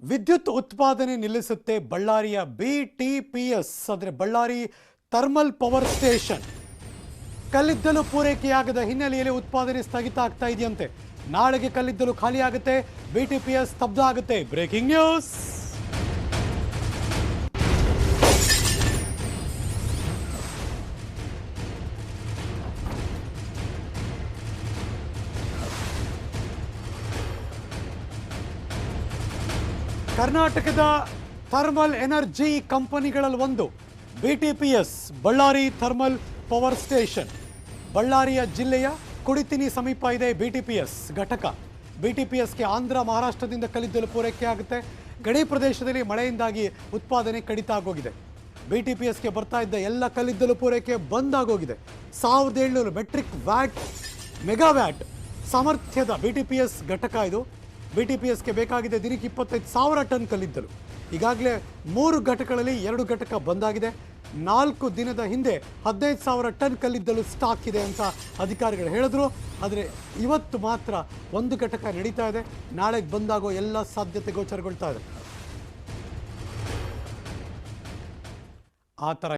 ವಿದ್ಯುತ್ ಉತ್ಪಾದನೆ ನಿಲ್ಲಿಸುತ್ತೆ ಬಳ್ಳಾರಿಯ BTPS ಅಂದರೆ ಬಳ್ಳಾರಿ ಥರ್ಮಲ್ ಪವರ್ ಸ್ಟೇಷನ್. ಕಲ್ಲಿದ್ದಲು ಪೂರೈಕೆಯಾಗದ ಹಿನ್ನೆಲೆಯಲ್ಲಿ ಉತ್ಪಾದನೆ ಸ್ಥಗಿತ ಆಗ್ತಾ ಇದೆಯಂತೆ. ನಾಳೆಗೆ ಕಲ್ಲಿದ್ದಲು ಖಾಲಿ ಆಗುತ್ತೆ, BTPS ಸ್ತಬ್ಧ ಆಗುತ್ತೆ. Breaking news. ಕರ್ನಾಟಕದ ಥರ್ಮಲ್ ಎನರ್ಜಿ ಕಂಪನಿಗಳಲ್ಲಿ ಒಂದು BTPS Ballari thermal power station. ಬಳ್ಳಾರಿಯ ಜಿಲ್ಲೆಯ ಕುಡಿತಿನಿ ಸಮೀಪ ಇದೆ BTPS ಘಟಕ. BTPSಗೆ ಆಂಧ್ರ ಮಹಾರಾಷ್ಟ್ರದಿಂದ ಕಲ್ಲಿದ್ದಲು ಪೂರೈಕೆ ಆಗುತ್ತೆ. ಗಡಿ ಪ್ರದೇಶದಲ್ಲಿ ಮಳೆಯಿಂದಾಗಿ ಉತ್ಪಾದನೆ ಕಡಿತ ಆಗೋಗಿದೆ. BTPSಗೆ ಬರ್ತಾ ಇದ್ದ ಎಲ್ಲ ಕಲ್ಲಿದ್ದಲು ಪೂರೈಕೆ ಬಂದ್ ಆಗೋಗಿದೆ. 1700 ಮೆಗಾವ್ಯಾಟ್ ಸಾಮರ್ಥ್ಯದ BTPS ಘಟಕ ಇದು. BTPSಗೆ ಬೇಕಾಗಿದೆ ದಿನಕ್ಕೆ 25,000 ಟನ್ ಕಲ್ಲಿದ್ದಲು. ಈಗಾಗಲೇ 3 ಘಟಕಗಳಲ್ಲಿ 2 ಘಟಕ ಬಂದಾಗಿದೆ. 4 ದಿನದ ಹಿಂದೆ 15,000 ಟನ್ ಕಲ್ಲಿದ್ದಲು ಸ್ಟಾಕ್ ಇದೆ ಅಂತ ಅಧಿಕಾರಿಗಳು ಹೇಳಿದ್ರು. ಆದರೆ ಇವತ್ತು ಮಾತ್ರ 1 ಘಟಕ ನಡೀತಾ ಇದೆ. ನಾಳೆಗೆ ಬಂದಾಗೋ ಎಲ್ಲ ಸಾಧ್ಯತೆ ಗೋಚರಗೊಳ್ತಾ ಇದೆ. ಆ ಥರ